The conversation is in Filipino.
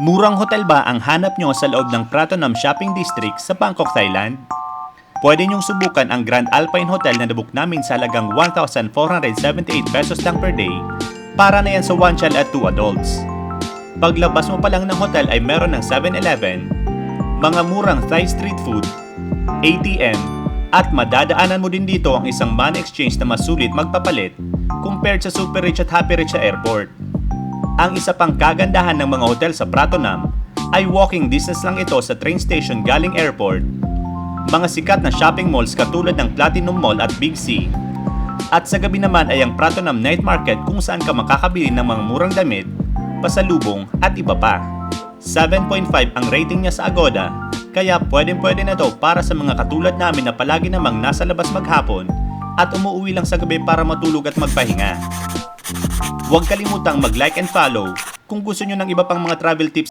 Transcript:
Murang hotel ba ang hanap nyo sa loob ng Pratunam Shopping District sa Bangkok, Thailand? Pwede nyong subukan ang Grand Alpine Hotel na nabook namin sa halagang 1,478 pesos lang per day para na yan sa 1 child at 2 adults. Paglabas mo pa lang ng hotel ay meron ng 7-Eleven, mga murang Thai street food, ATM, at madadaanan mo din dito ang isang money exchange na masulit magpapalit compared sa Super Rich at Happy Rich sa airport. Ang isa pang kagandahan ng mga hotel sa Pratunam ay walking distance lang ito sa train station galing airport, mga sikat na shopping malls katulad ng Platinum Mall at Big C, at sa gabi naman ay ang Pratunam Night Market kung saan ka makakabili ng mga murang damit, pasalubong at iba pa. 7.5 ang rating niya sa Agoda, kaya pwede na to para sa mga katulad namin na palagi namang nasa labas maghapon at umuwi lang sa gabi para matulog at magpahinga. Huwag kalimutang mag-like and follow kung gusto nyo ng iba pang mga travel tips